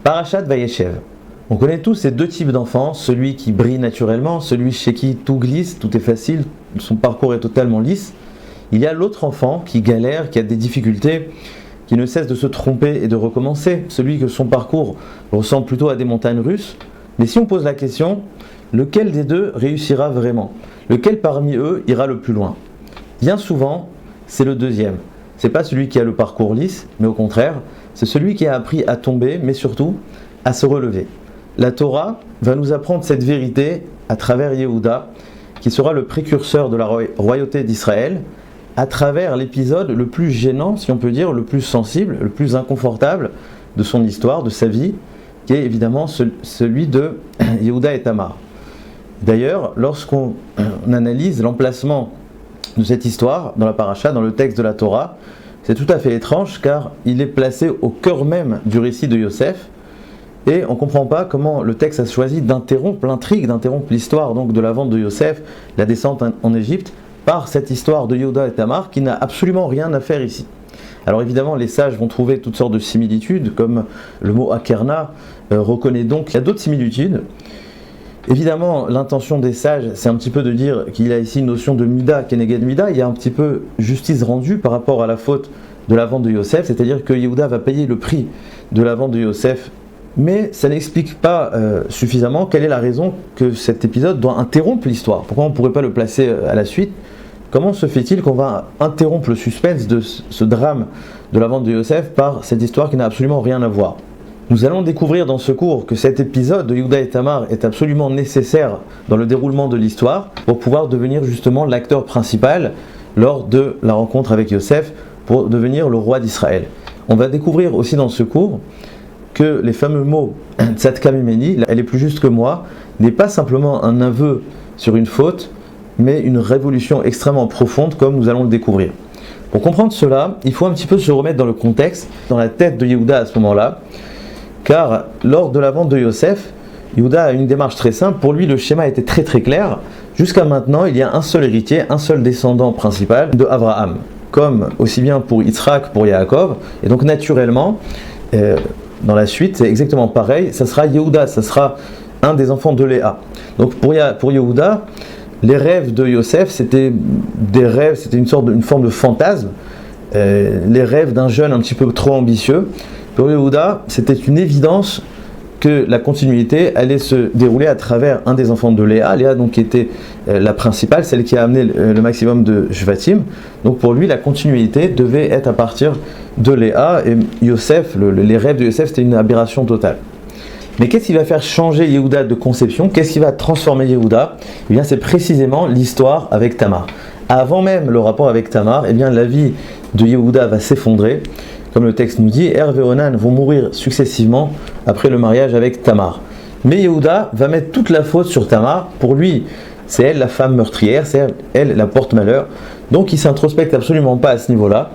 Parashat Vayeshev. On connaît tous ces deux types d'enfants, celui qui brille naturellement, celui chez qui tout glisse, tout est facile, son parcours est totalement lisse. Il y a l'autre enfant qui galère, qui a des difficultés, qui ne cesse de se tromper et de recommencer, celui que son parcours ressemble plutôt à des montagnes russes. Mais si on pose la question, lequel des deux réussira vraiment? Lequel parmi eux ira le plus loin? Bien souvent, c'est le deuxième. C'est pas celui qui a le parcours lisse, mais au contraire, c'est celui qui a appris à tomber, mais surtout à se relever. La Torah va nous apprendre cette vérité à travers Yehuda, qui sera le précurseur de la royauté d'Israël, à travers l'épisode le plus gênant, si on peut dire, le plus sensible, le plus inconfortable de son histoire, de sa vie, qui est évidemment celui de Yehuda et Tamar. D'ailleurs, lorsqu'on analyse l'emplacement de cette histoire dans la paracha, dans le texte de la Torah, c'est tout à fait étrange car il est placé au cœur même du récit de Yosef et on ne comprend pas comment le texte a choisi d'interrompre l'intrigue, d'interrompre l'histoire donc de la vente de Yosef, la descente en Égypte, par cette histoire de Yehuda et Tamar qui n'a absolument rien à faire ici. Alors évidemment, les sages vont trouver toutes sortes de similitudes, comme le mot Akerna reconnaît donc qu'il y a d'autres similitudes. Évidemment, l'intention des sages, c'est un petit peu de dire qu'il y a ici une notion de Mida, Keneged Mida, il y a un petit peu justice rendue par rapport à la faute de la vente de Yosef, c'est-à-dire que Yehuda va payer le prix de la vente de Yosef, mais ça n'explique pas suffisamment quelle est la raison que cet épisode doit interrompre l'histoire. Pourquoi on ne pourrait pas le placer à la suite? Comment se fait-il qu'on va interrompre le suspense de ce drame de la vente de Yosef par cette histoire qui n'a absolument rien à voir? Nous allons découvrir dans ce cours que cet épisode de Yehuda et Tamar est absolument nécessaire dans le déroulement de l'histoire pour pouvoir devenir justement l'acteur principal lors de la rencontre avec Yosef pour devenir le roi d'Israël. On va découvrir aussi dans ce cours que les fameux mots « Tzadka mimeni », elle est plus juste que moi, n'est pas simplement un aveu sur une faute, mais une révolution extrêmement profonde comme nous allons le découvrir. Pour comprendre cela, il faut un petit peu se remettre dans le contexte, dans la tête de Yehuda à ce moment-là, car lors de la vente de Yosef, Yehuda a une démarche très simple. Pour lui, le schéma était très très clair. Jusqu'à maintenant, il y a un seul héritier, un seul descendant principal de Abraham, comme aussi bien pour Yitzhak, pour Yaakov. Et donc naturellement, dans la suite, c'est exactement pareil. Ça sera Yehuda, ça sera un des enfants de Léa. Donc pour Yehuda, les rêves de Yosef, c'était des rêves, c'était une forme de fantasme. Les rêves d'un jeune un petit peu trop ambitieux. Pour Yehuda, c'était une évidence que la continuité allait se dérouler à travers un des enfants de Léa. Léa donc qui était la principale, celle qui a amené le maximum de Shvatim. Donc pour lui, la continuité devait être à partir de Léa. Et Yosef, les rêves de Yosef, c'était une aberration totale. Mais qu'est-ce qui va faire changer Yehuda de conception? Qu'est-ce qui va transformer Yehuda? Eh bien, c'est précisément l'histoire avec Tamar. Avant même le rapport avec Tamar, eh bien, la vie de Yehuda va s'effondrer. Comme le texte nous dit, Er et Onan vont mourir successivement après le mariage avec Tamar. Mais Yehuda va mettre toute la faute sur Tamar. Pour lui, c'est elle la femme meurtrière, c'est elle la porte-malheur. Donc il ne s'introspecte absolument pas à ce niveau-là.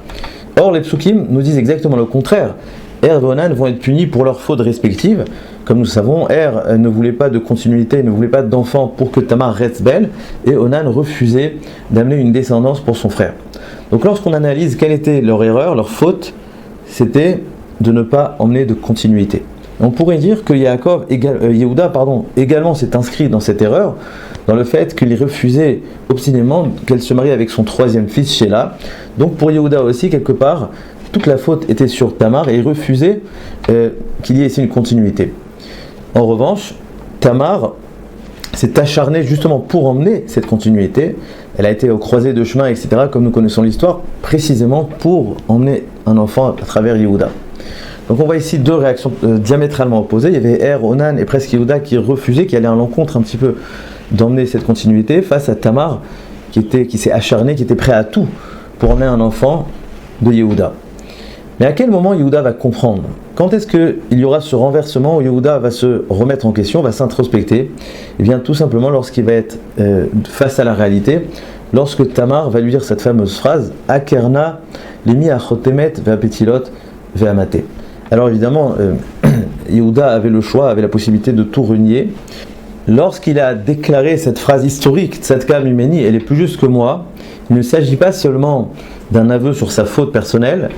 Or, les psukim nous disent exactement le contraire. Er et Onan vont être punis pour leurs fautes respectives. Comme nous savons, Er ne voulait pas de continuité, ne voulait pas d'enfant pour que Tamar reste belle, et Onan refusait d'amener une descendance pour son frère. Donc lorsqu'on analyse quelle était leur erreur, leur faute, c'était de ne pas emmener de continuité. On pourrait dire que Yehuda également s'est inscrit dans cette erreur, dans le fait qu'il refusait obstinément qu'elle se marie avec son troisième fils, Sheila. Donc pour Yehuda aussi, quelque part, toute la faute était sur Tamar et il refusait qu'il y ait ici une continuité. En revanche, Tamar s'est acharnée justement pour emmener cette continuité. Elle a été aux croisées de chemin, etc., comme nous connaissons l'histoire, précisément pour emmener un enfant à travers Yehuda. Donc on voit ici deux réactions diamétralement opposées. Il y avait Er, Onan et presque Yehuda qui refusaient, qui allaient à l'encontre un petit peu d'emmener cette continuité, face à Tamar qui s'est acharné, qui était prêt à tout pour emmener un enfant de Yehuda. Mais à quel moment Yehuda va comprendre? Quand est-ce qu'il y aura ce renversement où Yehuda va se remettre en question, va s'introspecter? Eh bien tout simplement lorsqu'il va être face à la réalité, lorsque Tamar va lui dire cette fameuse phrase « Akerna limi achotemet ve'apetilot ve'amate ». Alors évidemment, Yehuda avait le choix, avait la possibilité de tout renier. Lorsqu'il a déclaré cette phrase historique « Tzadka mimeni », elle est plus juste que moi, il ne s'agit pas seulement d'un aveu sur sa faute personnelle,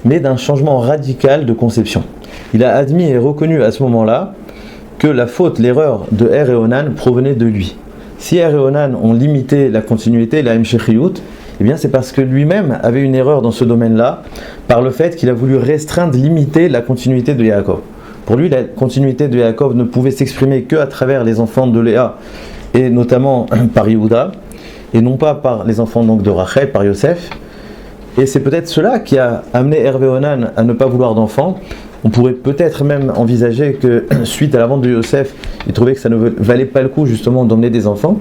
mais d'un changement radical de conception. il a admis et reconnu à ce moment-là que la faute, l'erreur de Er et Onan provenait de lui. Si Er et Onan ont limité la continuité, la Hemshechiyut, eh bien c'est parce que lui-même avait une erreur dans ce domaine-là, par le fait qu'il a voulu restreindre, limiter la continuité de Yaakov. Pour lui, la continuité de Yaakov ne pouvait s'exprimer qu'à travers les enfants de Léa, et notamment par Yehuda, et non pas par les enfants donc de Rachel, par Yosef. Et c'est peut-être cela qui a amené Hervé Onan à ne pas vouloir d'enfants. On pourrait peut-être même envisager que, suite à la vente de Yosef, il trouvait que ça ne valait pas le coup justement d'emmener des enfants.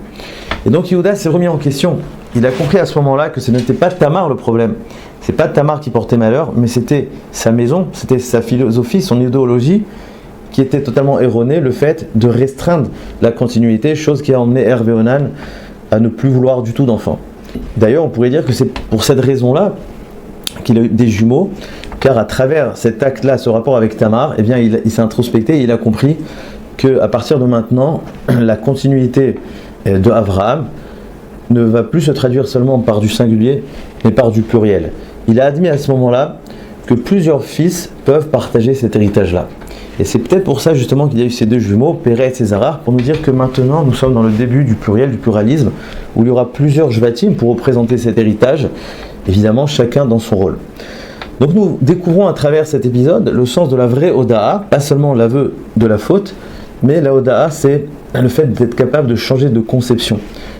Et donc Yehuda s'est remis en question. Il a compris à ce moment-là que ce n'était pas Tamar le problème. C'est pas Tamar qui portait malheur, mais c'était sa maison, c'était sa philosophie, son idéologie qui était totalement erronée, le fait de restreindre la continuité, chose qui a emmené Hervé Onan à ne plus vouloir du tout d'enfants. D'ailleurs, on pourrait dire que c'est pour cette raison-là qu'il a eu des jumeaux, car à travers cet acte-là, ce rapport avec Tamar, eh bien, il s'est introspecté et il a compris qu'à partir de maintenant, la continuité de Abraham ne va plus se traduire seulement par du singulier, mais par du pluriel. Il a admis à ce moment-là que plusieurs fils peuvent partager cet héritage-là. Et c'est peut-être pour ça justement qu'il y a eu ces deux jumeaux, Péret et Zérar, pour nous dire que maintenant nous sommes dans le début du pluriel, du pluralisme, où il y aura plusieurs Shvatim pour représenter cet héritage, évidemment chacun dans son rôle. Donc nous découvrons à travers cet épisode le sens de la vraie Oda'a, pas seulement l'aveu de la faute, mais la Oda'a c'est le fait d'être capable de changer de conception,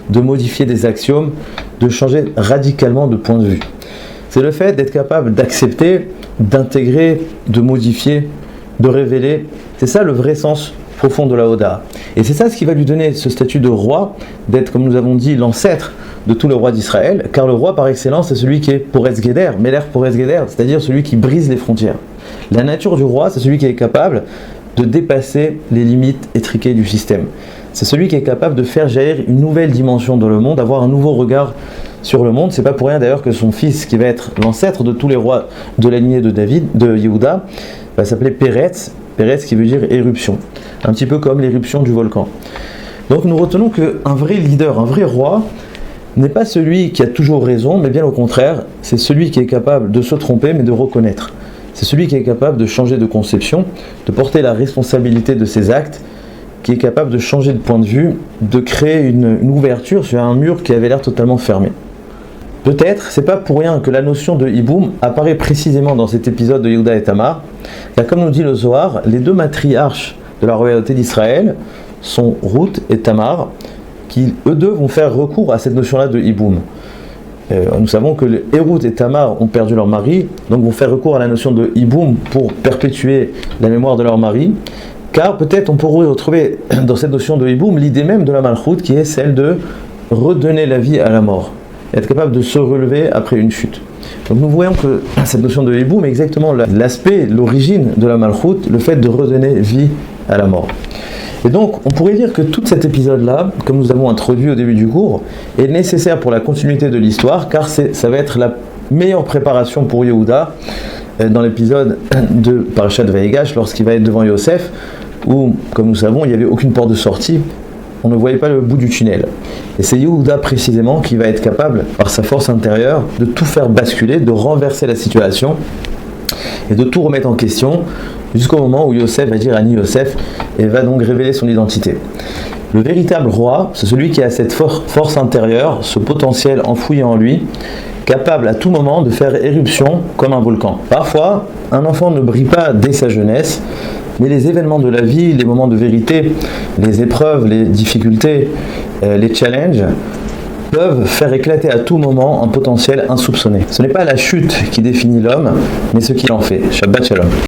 de modifier des axiomes, de changer radicalement de point de vue. C'est le fait d'être capable d'accepter, d'intégrer, de modifier, de révéler. C'est ça le vrai sens profond de la Oda'a. Et c'est ça ce qui va lui donner ce statut de roi, d'être, comme nous avons dit, l'ancêtre de tous les rois d'Israël, car le roi par excellence c'est celui qui est Porez Geder, Meler Porez Geder, c'est-à-dire celui qui brise les frontières. La nature du roi, c'est celui qui est capable de dépasser les limites étriquées du système. C'est celui qui est capable de faire jaillir une nouvelle dimension dans le monde, avoir un nouveau regard sur le monde. C'est pas pour rien d'ailleurs que son fils, qui va être l'ancêtre de tous les rois de la lignée de David, de Yehuda, va s'appeler Péretz, Péretz qui veut dire éruption, un petit peu comme l'éruption du volcan. Donc nous retenons qu'un vrai leader, un vrai roi, n'est pas celui qui a toujours raison, mais bien au contraire, c'est celui qui est capable de se tromper, mais de reconnaître. C'est celui qui est capable de changer de conception, de porter la responsabilité de ses actes, qui est capable de changer de point de vue, de créer une ouverture sur un mur qui avait l'air totalement fermé. Peut-être, c'est pas pour rien que la notion de Hiboum apparaît précisément dans cet épisode de Yehuda et Tamar, car comme nous dit le Zohar, les deux matriarches de la royauté d'Israël sont Ruth et Tamar, qui eux deux vont faire recours à cette notion-là de Hiboum. Nous savons que Ruth et Tamar ont perdu leur mari, donc vont faire recours à la notion de Hiboum pour perpétuer la mémoire de leur mari, car peut-être on pourrait retrouver dans cette notion de Hiboum l'idée même de la Malchut, qui est celle de redonner la vie à la mort, être capable de se relever après une chute. Donc nous voyons que cette notion de Hiboum est exactement l'aspect, l'origine de la Malchut, le fait de redonner vie à la mort. Et donc on pourrait dire que tout cet épisode-là, comme nous avons introduit au début du cours, est nécessaire pour la continuité de l'histoire, car ça va être la meilleure préparation pour Yehuda dans l'épisode de Parashat Vayegash, lorsqu'il va être devant Yosef, où, comme nous savons, il n'y avait aucune porte de sortie, on ne voyait pas le bout du tunnel. Et c'est Yehuda précisément qui va être capable, par sa force intérieure, de tout faire basculer, de renverser la situation, et de tout remettre en question, jusqu'au moment où Yosef va dire Ani Yosef, et va donc révéler son identité. Le véritable roi, c'est celui qui a cette force intérieure, ce potentiel enfoui en lui, capable à tout moment de faire éruption comme un volcan. Parfois, un enfant ne brille pas dès sa jeunesse, mais les événements de la vie, les moments de vérité, les épreuves, les difficultés, les challenges, peuvent faire éclater à tout moment un potentiel insoupçonné. Ce n'est pas la chute qui définit l'homme, mais ce qu'il en fait. Shabbat Shalom.